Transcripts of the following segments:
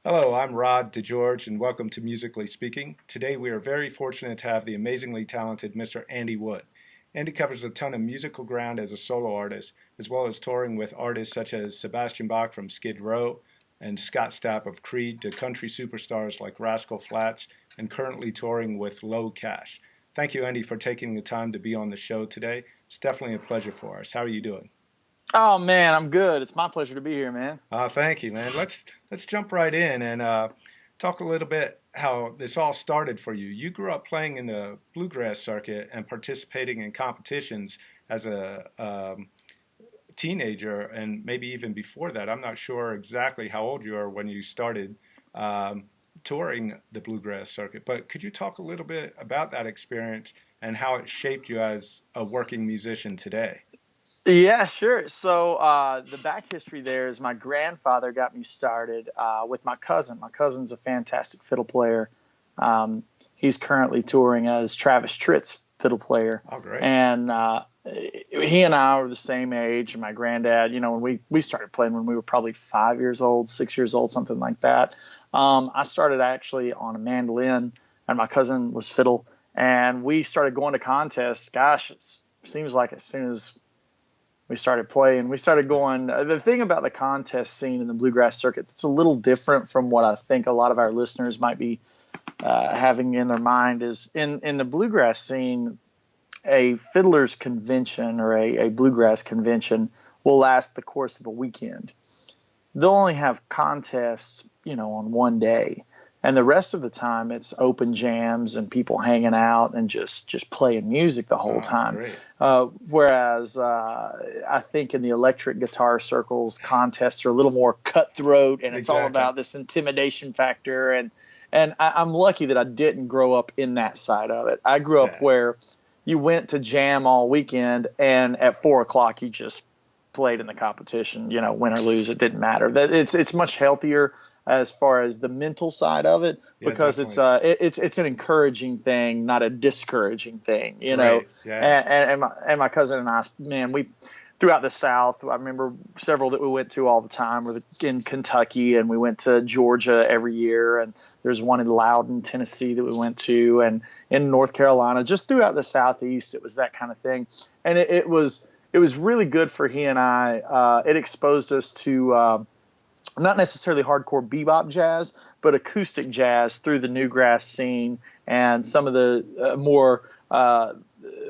Hello, I'm Rod DeGeorge, and welcome to Musically Speaking. Today we are very fortunate to have the amazingly talented Mr. Andy Wood. Andy covers a ton of musical ground as a solo artist, as well as touring with artists such as Sebastian Bach from Skid Row and Scott Stapp of Creed to country superstars like Rascal Flatts, and currently touring with LoCash. Thank you, Andy, for taking the time to be on the show today. It's definitely a pleasure for us. How are you doing? Oh man, I'm good. It's my pleasure to be here, man. Thank you, man. Let's jump right in and talk a little bit how this all started for you. You grew up playing in the Bluegrass circuit and participating in competitions as a teenager, and maybe even before that. I'm not sure exactly how old you are when you started um, touring the Bluegrass circuit, but could you talk a little bit about that experience and how it shaped you as a working musician today? Yeah, sure. So the back history there is my grandfather got me started with my cousin. My cousin's a fantastic fiddle player. He's currently touring as Travis Tritt's fiddle player, Oh, great. and he and I were the same age. And my granddad, when we started playing when we were probably 5 years old, 6 years old, something like that. I started actually on a mandolin, and my cousin was fiddle, and we started going to contests. Gosh, it seems like as soon as we started playing. We started going. The thing about the contest scene in the bluegrass circuit that's a little different from what I think a lot of our listeners might be having in their mind is in the bluegrass scene, a fiddler's convention or a bluegrass convention will last the course of a weekend. They'll only have contests, on one day. And the rest of the time, it's open jams and people hanging out and just playing music the whole Oh, time. great. Whereas I think in the electric guitar circles, contests are a little more cutthroat, and it's all Exactly. about this intimidation factor. And I'm lucky that I didn't grow up in that side of it. I grew up Yeah. where you went to jam all weekend, and at 4 o'clock you just played in the competition. Win or lose, it didn't matter. That it's much healthier as far as the mental side of it, Yeah, because it's definitely. it's an encouraging thing, not a discouraging thing. Right. Yeah. And my cousin and I, man, we throughout the South. I remember several that we went to all the time. We're in Kentucky, and we went to Georgia every year, and there's one in Loudon, Tennessee that we went to, and in North Carolina. Just throughout the Southeast, it was that kind of thing, and it was really good for he and I. It exposed us to not necessarily hardcore bebop jazz, but acoustic jazz through the newgrass scene and some of the more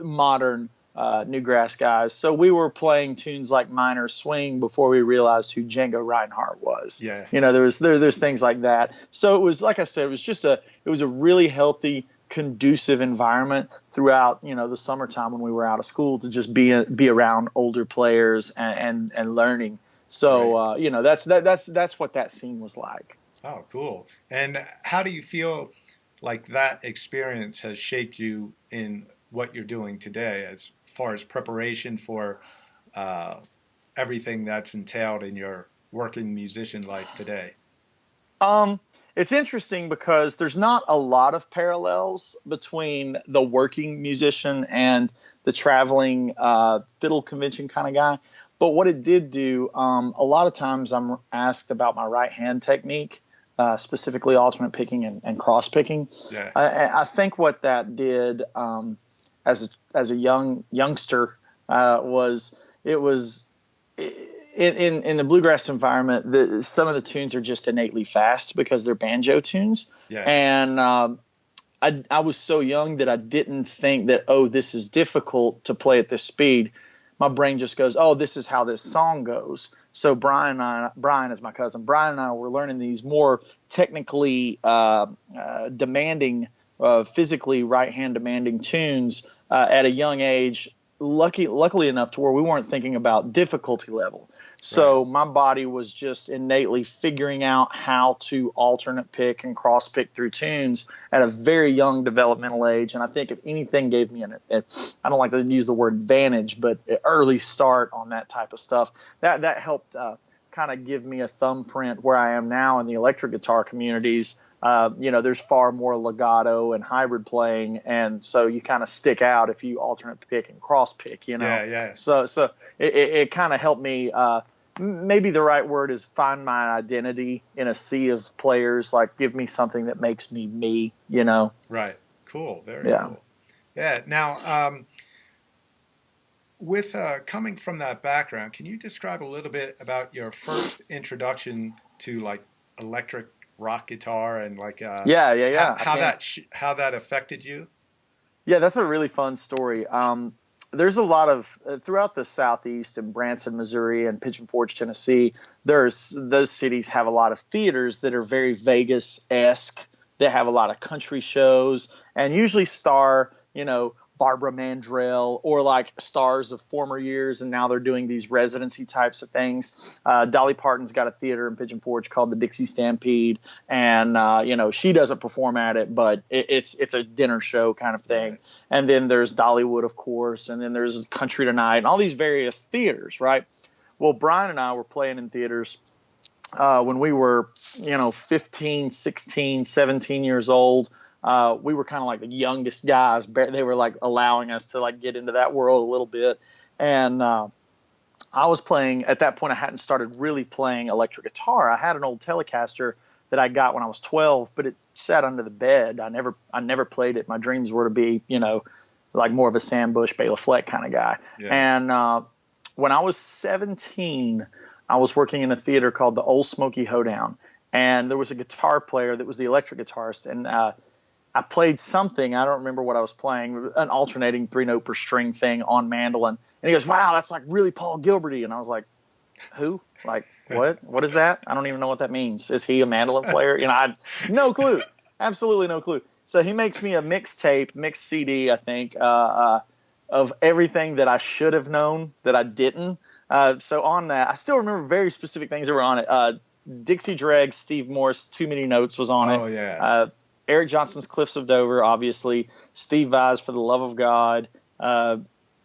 modern newgrass guys. So we were playing tunes like Minor Swing before we realized who Django Reinhardt was. Yeah. There's things like that. So it was, like I said, it was a really healthy, conducive environment throughout the summertime when we were out of school to just be around older players and learning. So Right. that's what that scene was like. Oh, cool. And how do you feel like that experience has shaped you in what you're doing today as far as preparation for uh, everything that's entailed in your working musician life today? Um, it's interesting because there's not a lot of parallels between the working musician and the traveling fiddle convention kind of guy. But what it did do, a lot of times I'm asked about my right hand technique, specifically alternate picking and cross picking. Yeah. I think what that did as a youngster was it was in the bluegrass environment. Some of the tunes are just innately fast because they're banjo tunes, Yeah. and I was so young that I didn't think that, oh, this is difficult to play at this speed. My brain just goes, oh, this is how this song goes. So Brian is my cousin. Brian and I were learning these more technically demanding, physically right hand demanding tunes at a young age. Luckily enough to where we weren't thinking about difficulty level. Right. So my body was just innately figuring out how to alternate pick and cross pick through tunes at a very young developmental age. And I think if anything gave me I don't like to use the word advantage, but an early start on that type of stuff. That helped kind of give me a thumbprint where I am now in the electric guitar communities. There's far more legato and hybrid playing, and so you kind of stick out if you alternate pick and cross pick. Yeah. Yeah. So it kind of helped me maybe the right word is find my identity in a sea of players. Like, give me something that makes me me, you know? Right. Cool. Very Yeah. cool. Yeah. Now, with coming from that background, can you describe a little bit about your first introduction to like electric rock guitar and like Yeah. I how can. how that affected you? Yeah, that's a really fun story. There's a lot of throughout the Southeast and Branson, Missouri, and Pigeon Forge, Tennessee. Those cities have a lot of theaters that are very Vegas-esque. They have a lot of country shows and usually star, you know, Barbara Mandrell or like stars of former years, and now they're doing these residency types of things. Dolly Parton's got a theater in Pigeon Forge called the Dixie Stampede, and you know, she doesn't perform at it, but it's a dinner show kind of thing. Right. And then there's Dollywood, of course, and then there's Country Tonight and all these various theaters, right? Well, Brian and I were playing in theaters when we were, you know, 15, 16, 17 years old. We were kind of like the youngest guys. They were like allowing us to like get into that world a little bit. And I was playing at that point. I hadn't started really playing electric guitar. I had an old Telecaster that I got when I was 12, but it sat under the bed. I never played it. My dreams were to be, you know, like more of a Sam Bush, Bela Fleck kind of guy. Yeah. And when I was 17, I was working in a theater called the Old Smoky Hoedown, and there was a guitar player that was the electric guitarist, and I played something, I don't remember what I was playing, an alternating 3-note per string thing on mandolin. And he goes, wow, that's like really Paul Gilberty. And I was like, who? Like, what? What is that? I don't even know what that means. Is he a mandolin player? You know, I had no clue. Absolutely no clue. So he makes me a mixed CD, I think, of everything that I should have known that I didn't. So on that, I still remember very specific things that were on it. Dixie Dregs, Steve Morse, Too Many Notes was on it. Oh, yeah. Eric Johnson's Cliffs of Dover, obviously. Steve Vai's For the Love of God.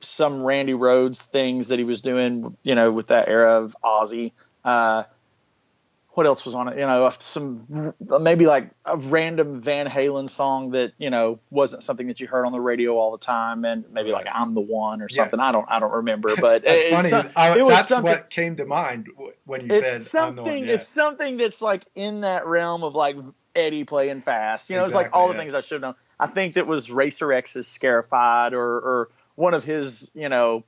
Some Randy Rhoads things that he was doing, you know, with that era of Ozzy. What else was on it? You know, some maybe like a random Van Halen song that, you know, wasn't something that you heard on the radio all the time, and maybe like I'm the One or something. Yeah. I don't remember, but that's funny. That's what came to mind when you said I'm the One. Yeah. It's something that's like in that realm of like Eddie playing fast. You know, exactly, it's like all the things I should have known. I think that was Racer X's Scarified or one of his, you know,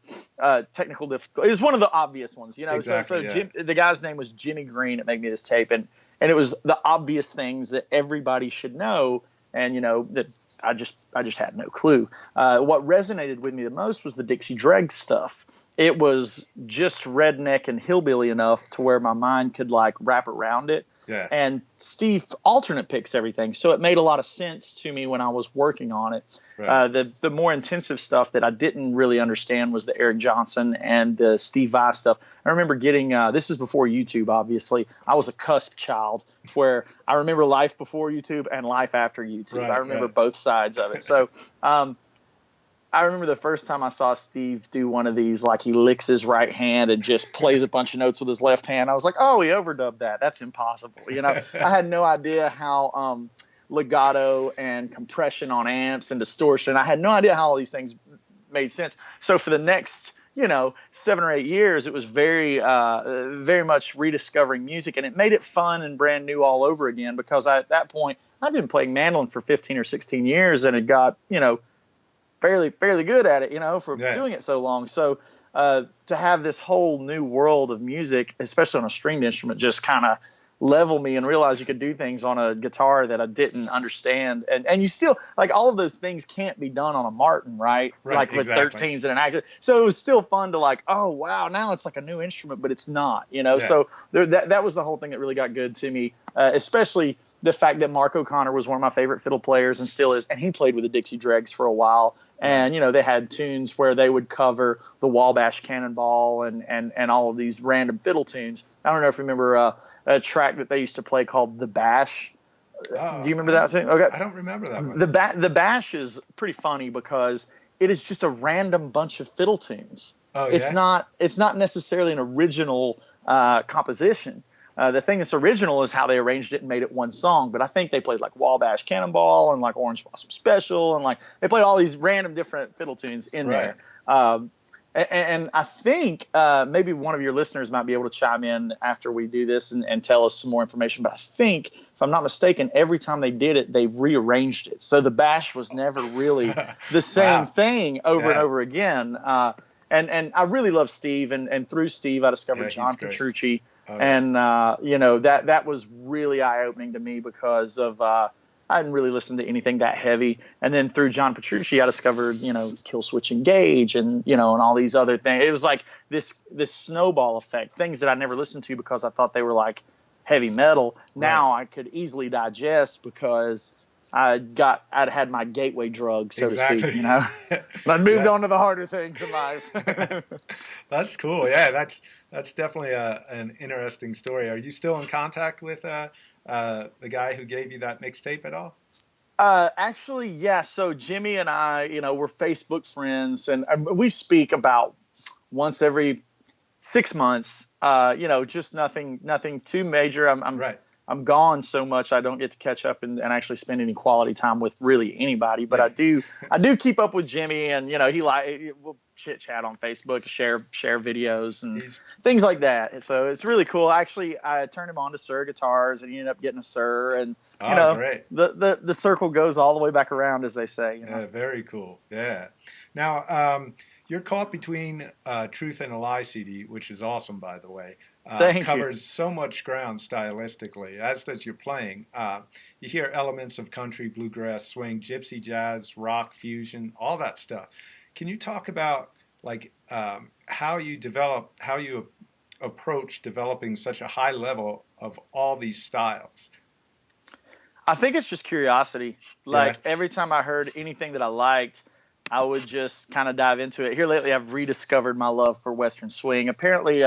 technical difficulties. It was one of the obvious ones, you know. Exactly, the guy's name was Jimmy Green at Make Me This Tape, and it was the obvious things that everybody should know, and you know that I just had no clue. What resonated with me the most was the Dixie Dregs stuff. It was just redneck and hillbilly enough to where my mind could like wrap around it. Yeah. And Steve alternate picks everything, so it made a lot of sense to me when I was working on it. Right. The more intensive stuff that I didn't really understand was the Eric Johnson and the Steve Vai stuff. I remember getting this is before YouTube, obviously. I was a cusp child where I remember life before YouTube and life after YouTube. Right, I remember both sides of it. So I remember the first time I saw Steve do one of these, like he licks his right hand and just plays a bunch of notes with his left hand. I was like, oh, he overdubbed that. That's impossible. You know, I had no idea how legato and compression on amps and distortion. I had no idea how all these things made sense. So for the next, you know, 7 or 8 years, it was very much rediscovering music, and it made it fun and brand new all over again, because at that point I'd been playing mandolin for 15 or 16 years and had got, you know, fairly good at it, you know, for doing it so long. So to have this whole new world of music, especially on a stringed instrument, just kind of level me and realize you could do things on a guitar that I didn't understand. And you still, like, all of those things can't be done on a Martin, right? Like with exactly. 13s and an actor. So it was still fun to like, oh, wow, now it's like a new instrument, but it's not, you know? Yeah. So that was the whole thing that really got good to me, especially the fact that Mark O'Connor was one of my favorite fiddle players and still is, and he played with the Dixie Dregs for a while. And, you know, they had tunes where they would cover the Wabash Cannonball and all of these random fiddle tunes. I don't know if you remember a track that they used to play called The Bash. Do you remember that? Okay. I don't remember that one. The Bash is pretty funny because it is just a random bunch of fiddle tunes. Oh, yeah? It's not necessarily an original composition. The thing that's original is how they arranged it and made it one song. But I think they played like Wabash Cannonball and like Orange Blossom Special, and like they played all these random different fiddle tunes in there. And I think maybe one of your listeners might be able to chime in after we do this and tell us some more information. But I think, if I'm not mistaken, every time they did it, they rearranged it. So the bash was never really the same Wow. thing over and over again. And I really love Steve. And through Steve, I discovered John Petrucci. And, that was really eye-opening to me because of I hadn't really listened to anything that heavy. And then through John Petrucci, I discovered, Kill Switch Engage and, and all these other things. It was like this snowball effect, things that I never listened to because I thought they were like heavy metal. Now I could easily digest because I'd had my gateway drug, so to speak, And I moved on to the harder things in life. That's cool. Yeah, that's definitely an interesting story. Are you still in contact with the guy who gave you that mixtape at all? Actually, yeah. So Jimmy and I, we're Facebook friends, and we speak about once every 6 months. Just nothing too major. I'm gone so much I don't get to catch up and actually spend any quality time with really anybody. But I do keep up with Jimmy, and we'll chit chat on Facebook, share videos and things like that. And so it's really cool. Actually, I turned him on to Sir guitars, and he ended up getting a Sir. And great. The circle goes all the way back around, as they say. Yeah, very cool. Yeah. Now, you're caught between Truth and a Lie CD, which is awesome, by the way. Covers so much ground stylistically, as does your playing. You hear elements of country, bluegrass, swing, gypsy jazz, rock, fusion, all that stuff. Can you talk about how you approach developing such a high level of all these styles? I think it's just curiosity. Every time I heard anything that I liked, I would just kind of dive into it. Here lately, I've rediscovered my love for Western swing. Apparently,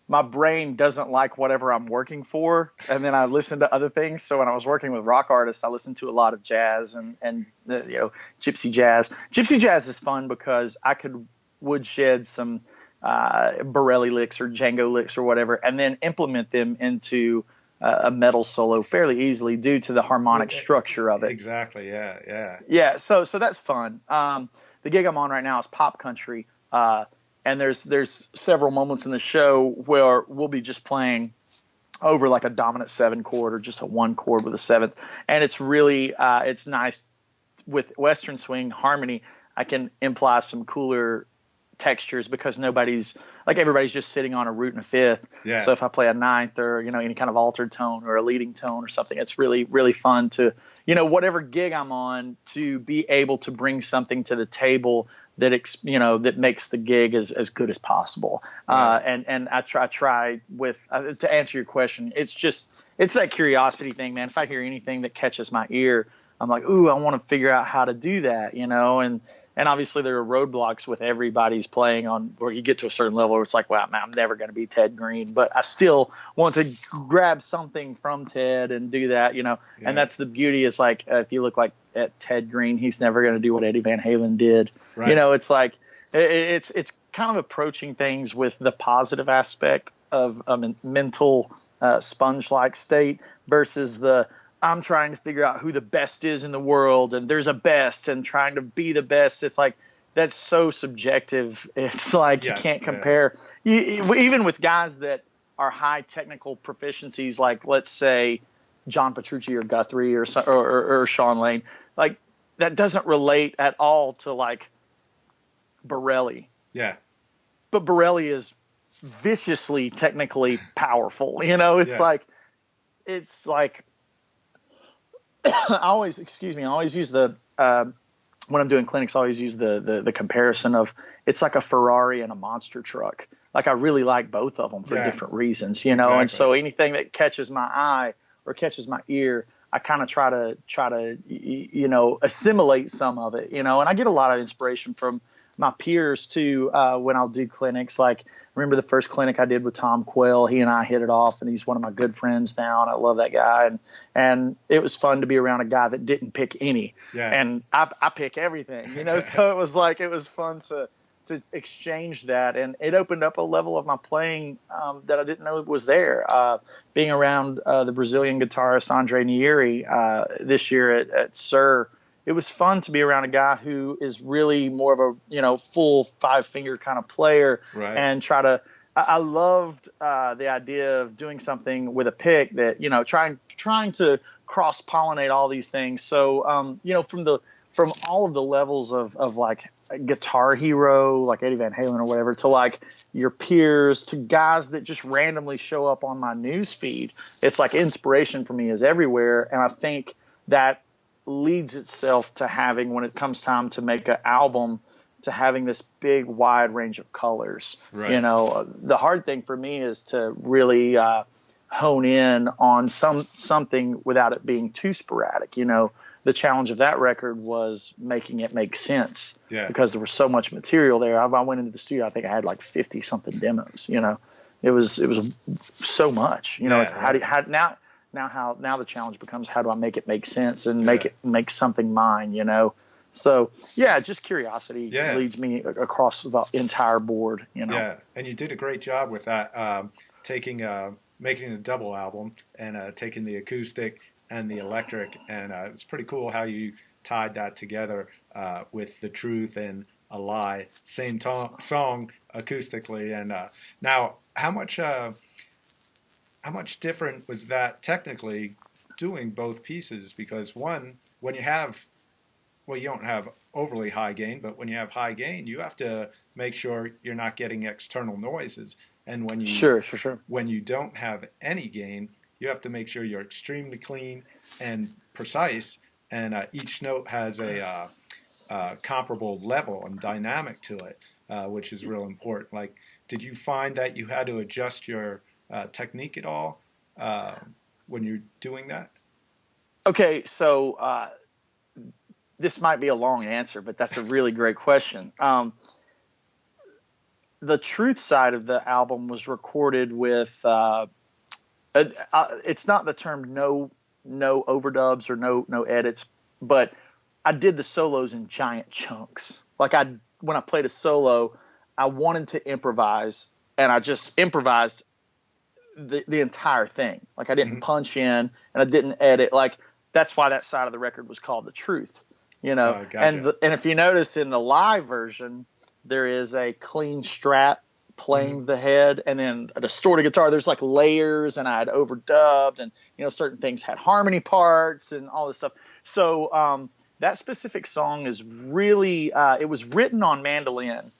my brain doesn't like whatever I'm working for, and then I listen to other things. So when I was working with rock artists, I listened to a lot of jazz and gypsy jazz. Gypsy jazz is fun because I could woodshed some Borelli licks or Django licks or whatever, and then implement them into a metal solo fairly easily due to the harmonic structure of it. Exactly. Yeah. Yeah. So that's fun. The gig I'm on right now is pop country. And there's several moments in the show where we'll be just playing over like a dominant 7 chord or just a 1 chord with a 7th. And it's really, it's nice with Western swing harmony. I can imply some cooler textures because everybody's just sitting on a root and a 5th. Yeah. So if I play a 9th or, any kind of altered tone or a leading tone or something, it's really, really fun to, whatever gig I'm on, to be able to bring something to the table that makes the gig as good as possible. Right. And I try with to answer your question, it's that curiosity thing, man. If I hear anything that catches my ear, I'm like, ooh, I want to figure out how to do that, and obviously there are roadblocks with everybody's playing on where you get to a certain level where it's like, wow, man, I'm never going to be Ted Green, but I still want to grab something from Ted and do that, Yeah. And that's the beauty is like, if you look like at Ted Green, he's never going to do what Eddie Van Halen did. Right. It's like, it's kind of approaching things with the positive aspect of a mental sponge-like state versus I'm trying to figure out who the best is in the world, and there's a best, and trying to be the best. It's like, that's so subjective. It's like, you can't compare. Even with guys that are high technical proficiencies, like let's say John Petrucci or Guthrie or Sean Lane, like that doesn't relate at all to like Borelli. Yeah. But Borelli is viciously technically powerful. It's like I always use the when I'm doing clinics, I always use the comparison of it's like a Ferrari and a monster truck. Like I really like both of them for different reasons, Exactly. And so anything that catches my eye or catches my ear, I kind of try to assimilate some of it, and I get a lot of inspiration from my peers too when I'll do clinics. Like, remember the first clinic I did with Tom Quayle? He and I hit it off, and he's one of my good friends now, and I love that guy. And it was fun to be around a guy that didn't pick any, and I pick everything, So it was fun to exchange that, and it opened up a level of my playing that I didn't know was there. Being around the Brazilian guitarist Andre Nieri this year at Sir, it was fun to be around a guy who is really more of a, full 5-finger kind of player, Right. and I loved the idea of doing something with a pick that, trying to cross pollinate all these things. So, from all of the levels of like a guitar hero, like Eddie Van Halen or whatever, to like your peers, to guys that just randomly show up on my news feed. It's like inspiration for me is everywhere. And I think that leads itself to having, when it comes time to make an album, to having this big wide range of colors. Right. The hard thing for me is to really hone in on something without it being too sporadic. The challenge of that record was making it make sense, because there was so much material there. I went into the studio, I think I had like 50 something demos. It was so much. It's now the challenge becomes, how do I make it make sense and make something mine? So just curiosity leads me across the entire board. Yeah, and you did a great job with that, making a double album and taking the acoustic and the electric, and it's pretty cool how you tied that together with The Truth and A Lie, same song acoustically. And now, how much different was that technically doing both pieces? Because one, when you have, you don't have overly high gain, but when you have high gain, you have to make sure you're not getting external noises. And when you when you don't have any gain, you have to make sure you're extremely clean and precise, and each note has a comparable level and dynamic to it, which is real important. Like, did you find that you had to adjust your technique at all when you're doing that? Okay, so this might be a long answer, but that's a really great question. The Truth side of the album was recorded with it's not the term no overdubs or no edits, but I did the solos in giant chunks. Like when I played a solo, I wanted to improvise, and I just improvised the entire thing. Like I didn't punch in and I didn't edit. Like that's why that side of the record was called The Truth, Gotcha. And if you notice in the live version, there is a clean Strat playing the head, and then a distorted guitar. There's like layers, and I had overdubbed, and certain things had harmony parts and all this stuff. So that specific song is really it was written on mandolin.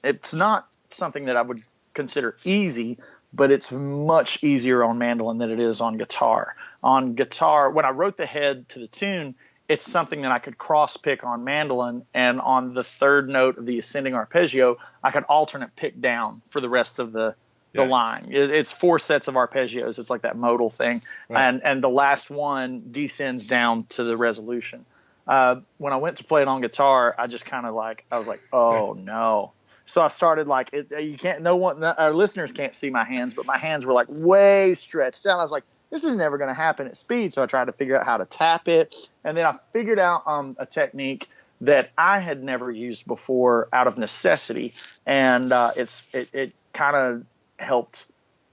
It's not something that I would consider easy, but it's much easier on mandolin than it is on guitar. On guitar, when I wrote the head to the tune, it's something that I could cross pick on mandolin, and on the third note of the ascending arpeggio, I could alternate pick down for the rest of the line. It's 4 sets of arpeggios. It's like that modal thing. Right. And the last one descends down to the resolution. When I went to play it on guitar, I just kind of I was like, oh no. So I started our listeners can't see my hands, but my hands were like way stretched out. I was like, this is never going to happen at speed. So I tried to figure out how to tap it. And then I figured out a technique that I had never used before out of necessity. And it kind of helped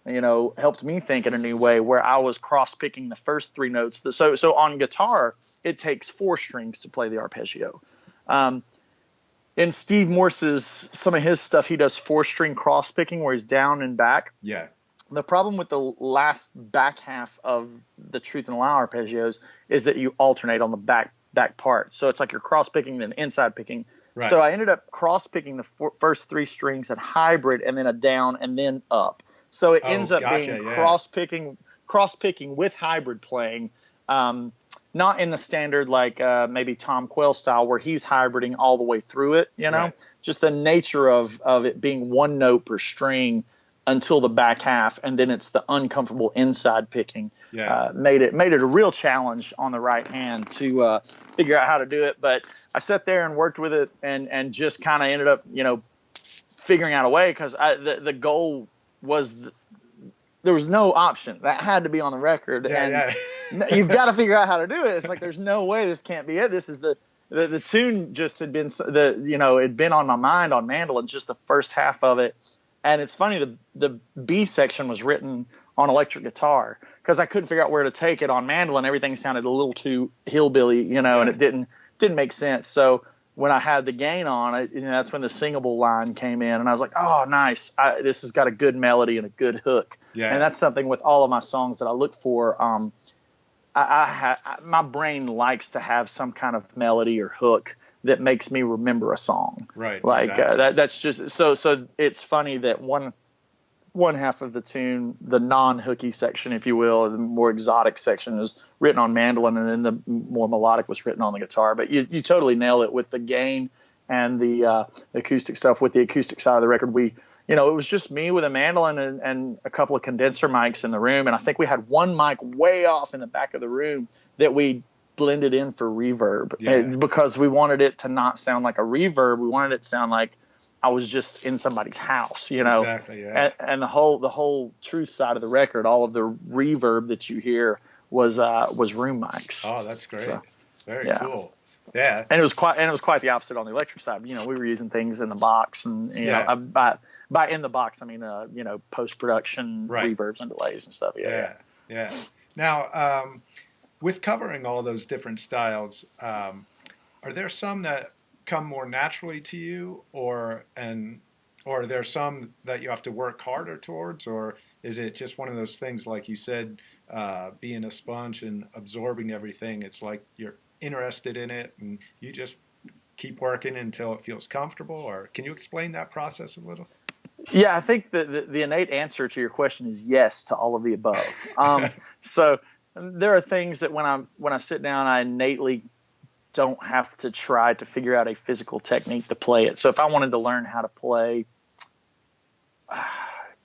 me think in a new way, where I was cross picking the first 3 notes. So on guitar, it takes 4 strings to play the arpeggio. In Steve Morse's, some of his stuff, he does 4-string cross picking where he's down and back. Yeah. The problem with the last back half of the Truth and Lie arpeggios is that you alternate on the back part. So it's like you're cross picking and inside picking. Right. So I ended up cross picking the first 3 strings at hybrid, and then a down and then up. So it ends up being cross picking with hybrid playing. Not in the standard maybe Tom Quayle style where he's hybriding all the way through it, Right. Just the nature of it being 1 note per string until the back half, and then it's the uncomfortable inside picking. Made it a real challenge on the right hand to figure out how to do it. But I sat there and worked with it, and just kind of ended up figuring out a way, because the goal was there was no option that had to be on the record, you've got to figure out how to do it. It's like there's no way this can't be it. This is the tune just had been it'd been on my mind on mandolin, just the first half of it. And it's funny, the B section was written on electric guitar because I couldn't figure out where to take it on mandolin. Everything sounded a little too hillbilly, and it didn't didn't make sense. So when I had the gain on, that's when the singable line came in, and I was like, oh, nice. This has got a good melody and a good hook. Yeah. And that's something with all of my songs that I look for. My brain likes to have some kind of melody or hook that makes me remember a song. Right. Like exactly. that's just so it's funny that one half of the tune, the non-hooky section, if you will, the more exotic section, is written on mandolin, and then the more melodic was written on the guitar. But you totally nail it with the gain and the acoustic stuff. With the acoustic side of the record, it was just me with a mandolin and a couple of condenser mics in the room, and I think we had one mic way off in the back of the room that we blended in for reverb, because we wanted it to not sound like a reverb. We wanted it to sound like I was just in somebody's house, Exactly, yeah. And the whole truth side of the record, all of the reverb that you hear was room mics. Oh, that's great. So, Very cool. Yeah. And it was quite the opposite on the electric side. We were using things in the box, and by in the box I mean post-production reverbs and delays and stuff. Yeah. Now, with covering all those different styles, are there some that come more naturally to you, or are there some that you have to work harder towards, or is it just one of those things, like you said, being a sponge and absorbing everything? It's like you're interested in it and you just keep working until it feels comfortable? Or can you explain that process a little? Yeah, I think the innate answer to your question is yes to all of the above. So there are things that when I sit down, I innately don't have to try to figure out a physical technique to play it. So if I wanted to learn how to play,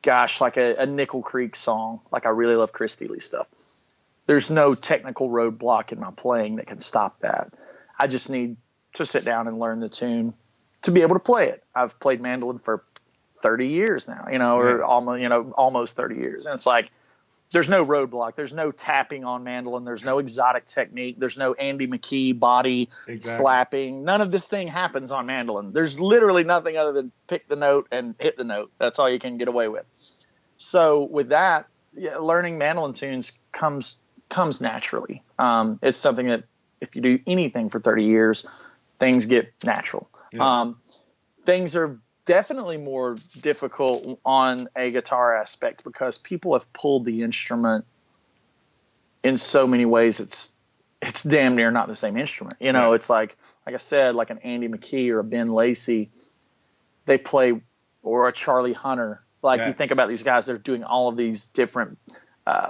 like a Nickel Creek song, like I really love Chris Thile stuff, there's no technical roadblock in my playing that can stop that. I just need to sit down and learn the tune to be able to play it. I've played mandolin for 30 years now, or almost 30 years. And it's like, there's no roadblock. There's no tapping on mandolin. There's no exotic technique. There's no Andy McKee body slapping. None of this thing happens on mandolin. There's literally nothing other than pick the note and hit the note. That's all you can get away with. So with that, learning mandolin tunes comes naturally. It's something that if you do anything for 30 years, things get natural. Yeah. Things are definitely more difficult on a guitar aspect because people have pulled the instrument in so many ways. It's damn near not the same instrument. It's like I said, like an Andy McKee or a Ben Lacey, they play, or a Charlie Hunter. You think about these guys, they're doing all of these different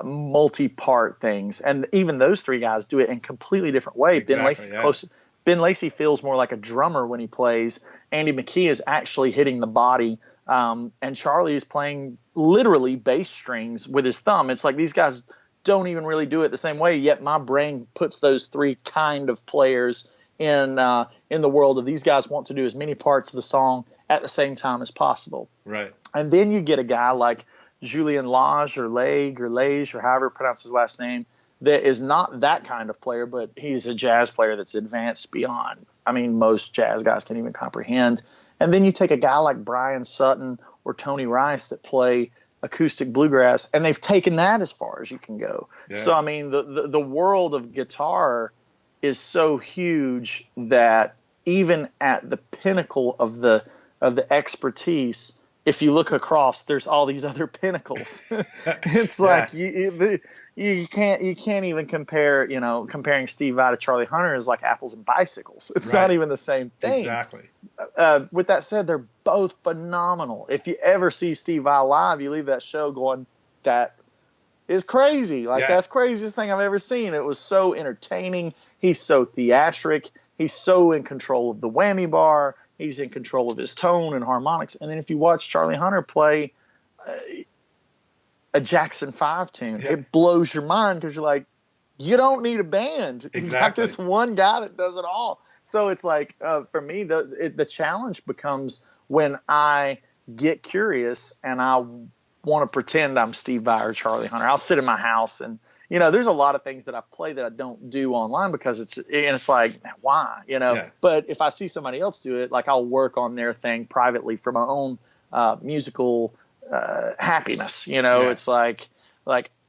multi-part things. And even those three guys do it in a completely different way. Exactly, Ben Lacey feels more like a drummer when he plays. Andy McKee is actually hitting the body. And Charlie is playing literally bass strings with his thumb. It's like these guys don't even really do it the same way, yet my brain puts those three kind of players in the world of these guys want to do as many parts of the song at the same time as possible. Right. And then you get a guy like Julien Lage or Lage or however you pronounce his last name, that is not that kind of player, but he's a jazz player that's advanced beyond, most jazz guys can even comprehend. And then you take a guy like Brian Sutton or Tony Rice that play acoustic bluegrass, and they've taken that as far as you can go. Yeah. So, the world of guitar is so huge that even at the pinnacle of the expertise, if you look across, there's all these other pinnacles. It's like you can't even compare. Comparing Steve Vai to Charlie Hunter is like apples and bicycles. It's not even the same thing. Exactly. With that said, they're both phenomenal. If you ever see Steve Vai live, you leave that show going, "That is crazy! That's the craziest thing I've ever seen." It was so entertaining. He's so theatric. He's so in control of the whammy bar. He's in control of his tone and harmonics. And then if you watch Charlie Hunter play a Jackson 5 tune, it blows your mind because you're like, you don't need a band. Exactly. You've got this one guy that does it all. So it's like, for me, the challenge becomes when I get curious and I want to pretend I'm Steve Vai or Charlie Hunter. I'll sit in my house and, there's a lot of things that I play that I don't do online because it's like, why, But if I see somebody else do it, like I'll work on their thing privately for my own musical happiness. It's like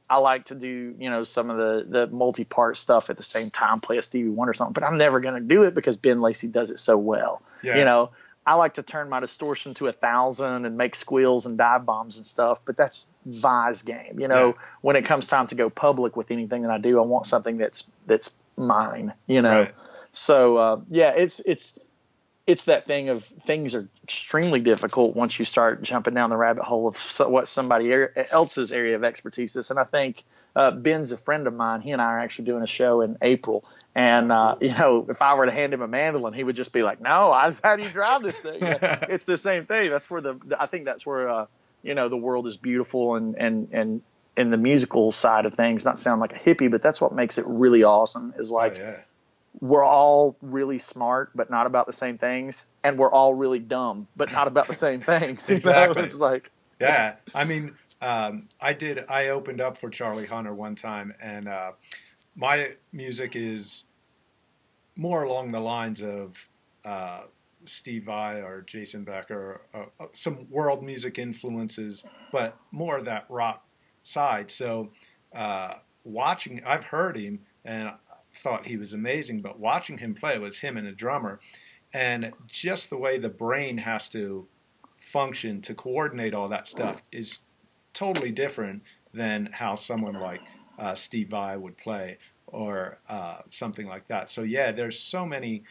I like to do, some of the multi-part stuff at the same time, play a Stevie Wonder song, but I'm never going to do it because Ben Lacey does it so well. Yeah. I like to turn my distortion to 1,000 and make squeals and dive bombs and stuff, but that's Vi's game. When it comes time to go public with anything that I do, I want something that's mine, Right. So, it's that thing of things are extremely difficult once you start jumping down the rabbit hole of what somebody else's area of expertise is. And I think Ben's a friend of mine. He and I are actually doing a show in April. And, if I were to hand him a mandolin, he would just be like, no, how do you drive this thing? It's the same thing. That's where I think that's where, the world is beautiful and in the musical side of things, not sound like a hippie, but that's what makes it really awesome is like, we're all really smart, but not about the same things. And we're all really dumb, but not about the same things. Exactly. It's like, yeah. I mean, I opened up for Charlie Hunter one time, and my music is more along the lines of Steve Vai or Jason Becker, some world music influences, but more of that rock side. So I've heard him and thought he was amazing, but watching him play, it was him and a drummer, and just the way the brain has to function to coordinate all that stuff is totally different than how someone like Steve Vai would play or something like that. So yeah, there's so many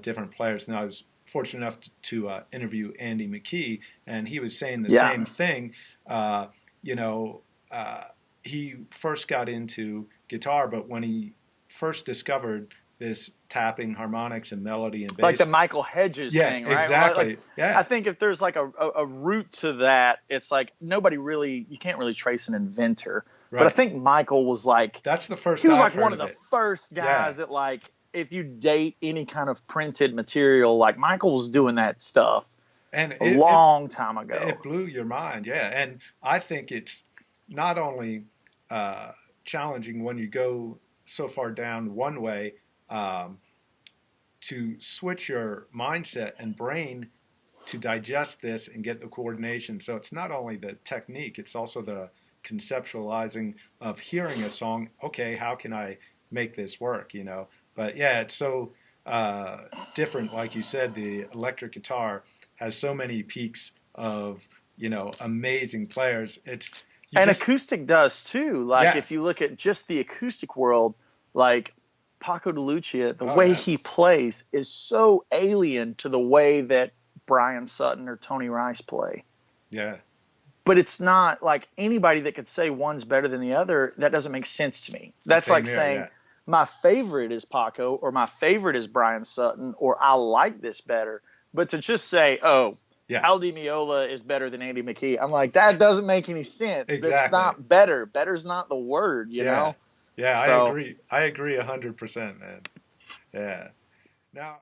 different players. Now I was fortunate enough to interview Andy McKee, and he was saying the same thing. He first got into guitar, but when he first discovered this tapping, harmonics, and melody and bass. Like the Michael Hedges thing, right? Exactly. I think if there's like a root to that, it's like you can't really trace an inventor. Right. But I think Michael was like, that's the first. He was like one of the first guys that like, if you date any kind of printed material, like Michael was doing that stuff a long time ago. It blew your mind. Yeah. And I think it's not only challenging when you go so far down one way, to switch your mindset and brain to digest this and get the coordination. So it's not only the technique, it's also the conceptualizing of hearing a song. Okay, how can I make this work? But yeah, it's so different. Like you said, the electric guitar has so many peaks of amazing players. Acoustic does too. Like if you look at just the acoustic world, like Paco de Lucia, the way he plays is so alien to the way that Brian Sutton or Tony Rice play. Yeah. But it's not like anybody that could say one's better than the other. That doesn't make sense to me. That's like saying my favorite is Paco or my favorite is Brian Sutton or I like this better. But to just say, Al Di Meola is better than Andy McKee, I'm like, that doesn't make any sense. Exactly. That's not better. Better's not the word, you know? Yeah, so, I agree 100%, man. Yeah. Now